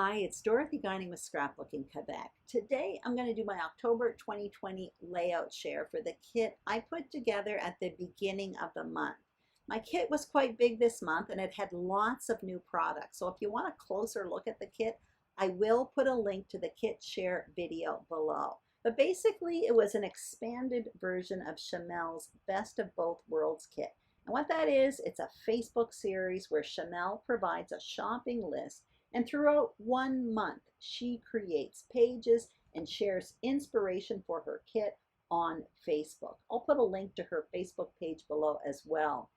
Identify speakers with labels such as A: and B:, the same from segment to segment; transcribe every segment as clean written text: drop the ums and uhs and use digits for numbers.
A: Hi, it's Dorothy Guining with Scrapbooking Quebec. Today I'm going to do my October 2020 layout share for the kit I put together at the beginning of the month. My kit was quite big this month and it had lots of new products. So if you want a closer look at the kit, I will put a link to the kit share video below. But basically it was an expanded version of Shimelle's Best of Both Worlds kit. And what that is, it's a Facebook series where Shimelle provides a shopping list, and throughout 1 month, she creates pages and shares inspiration for her kit on Facebook. I'll put a link to her Facebook page below as well.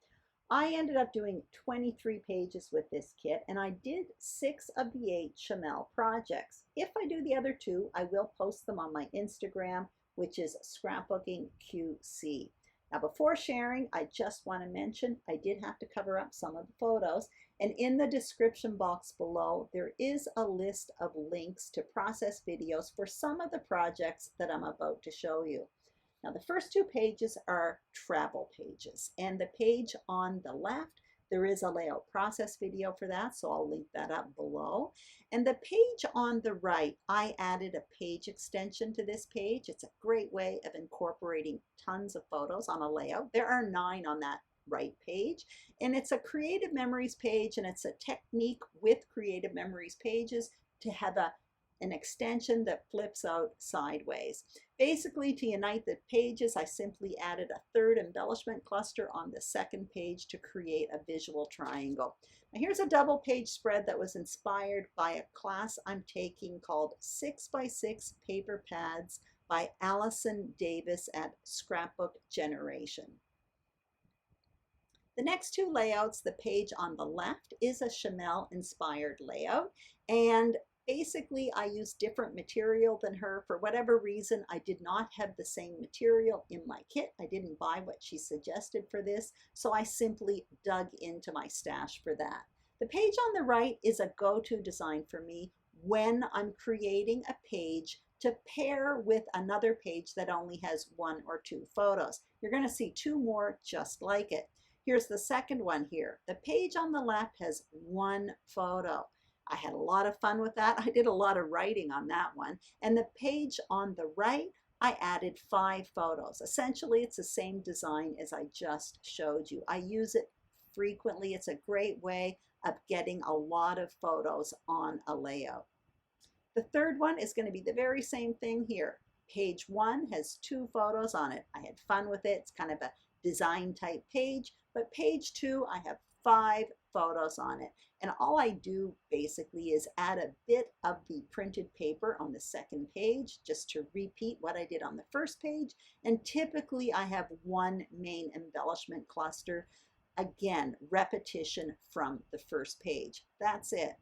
A: I ended up doing 23 pages with this kit, and I did 6 of the 8 Shimelle projects. If I do the other 2, I will post them on my Instagram, which is Scrapbooking QC. Now, before sharing, I just want to mention I did have to cover up some of the photos, and in the description box below, there is a list of links to process videos for some of the projects that I'm about to show you. Now, the first 2 pages are travel pages, and the page on the left, there is a layout process video for that, so I'll link that up below. And the page on the right, I added a page extension to this page. It's a great way of incorporating tons of photos on a layout. There are 9 on that right page, and it's a creative memories page, and it's a technique with creative memories pages to have an extension that flips out sideways. Basically, to unite the pages, I simply added a 3rd embellishment cluster on the 2nd page to create a visual triangle. Now, here's a double page spread that was inspired by a class I'm taking called 6x6 Paper Pads by Allison Davis at Scrapbook Generation. The next 2 layouts, the page on the left is a Shimelle inspired layout, and basically I used different material than her. For whatever reason, I did not have the same material in my kit. I didn't buy what she suggested for this, so I simply dug into my stash for that. The page on the right is a go-to design for me when I'm creating a page to pair with another page that only has 1 or 2 photos. You're going to see 2 more just like it. Here's the second one here. The page on the left has 1 photo. I had a lot of fun with that. I did a lot of writing on that one. And the page on the right, I added 5 photos. Essentially, it's the same design as I just showed you. I use it frequently. It's a great way of getting a lot of photos on a layout. The third one is going to be the very same thing here. Page 1 has 2 photos on it. I had fun with it. It's kind of a design type page, but page 2, I have 5 photos on it. And all I do basically is add a bit of the printed paper on the 2nd page just to repeat what I did on the 1st page. And typically I have 1 main embellishment cluster. Again, repetition from the 1st page. That's it.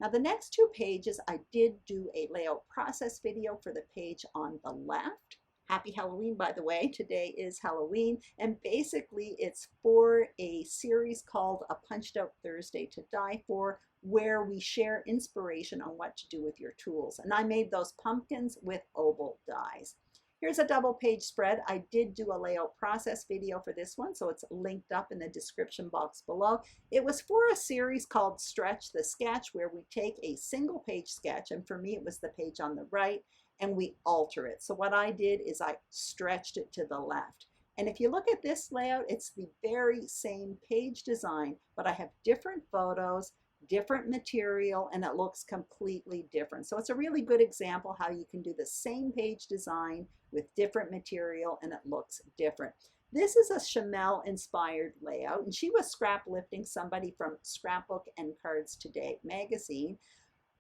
A: Now the next 2 pages, I did do a layout process video for the page on the left. Happy Halloween, by the way. Today is Halloween, and basically it's for a series called A Punched Out Thursday to Die For, where we share inspiration on what to do with your tools. And I made those pumpkins with oval dies. Here's a double page spread. I did do a layout process video for this one, so it's linked up in the description box below. It was for a series called Stretch the Sketch, where we take a single page sketch, and for me it was the page on the right, and we alter it. So what I did is I stretched it to the left. And if you look at this layout, it's the very same page design, but I have different photos, different material, and it looks completely different. So it's a really good example how you can do the same page design with different material and it looks different. This is a Shimelle inspired layout, and she was scrap lifting somebody from Scrapbook and Cards Today magazine.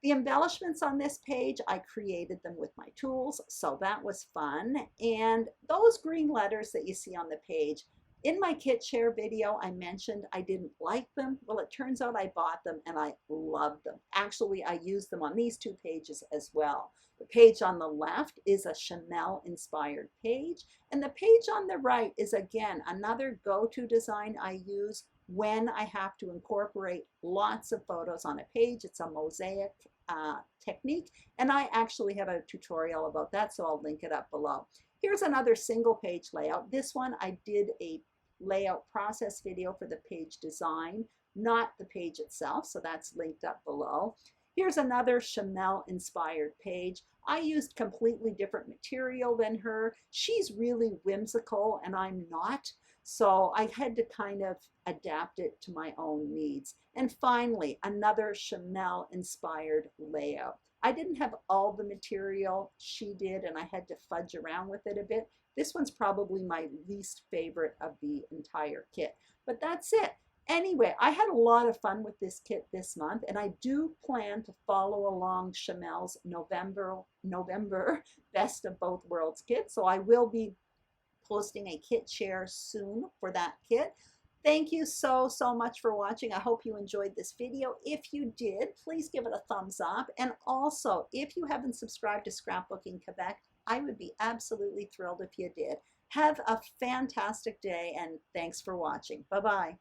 A: The embellishments on this page, I created them with my tools, so that was fun. And those green letters that you see on the page, in my kit share video, I mentioned I didn't like them. Well, it turns out I bought them and I loved them. Actually, I used them on these 2 pages as well. The page on the left is a Shimelle inspired page, and the page on the right is again another go-to design I use when I have to incorporate lots of photos on a page. It's a mosaic technique, and I actually have a tutorial about that, so I'll link it up below. Here's another single page layout. This one I did a layout process video for the page design not the page itself, so that's linked up below. Here's another Shimelle inspired page. I used completely different material than her. She's really whimsical and I'm not, so I had to kind of adapt it to my own needs. And finally, another Shimelle inspired layout. I didn't have all the material she did and I had to fudge around with it a bit. This one's probably my least favorite of the entire kit, but that's it. Anyway, I had a lot of fun with this kit this month, and I do plan to follow along Shimelle's November Best of Both Worlds kit, so I will be posting a kit share soon for that kit. Thank you so much for watching. I hope you enjoyed this video. If you did, please give it a thumbs up. And also, if you haven't subscribed to Scrapbooking Quebec, I would be absolutely thrilled if you did. Have a fantastic day, and thanks for watching. Bye-bye.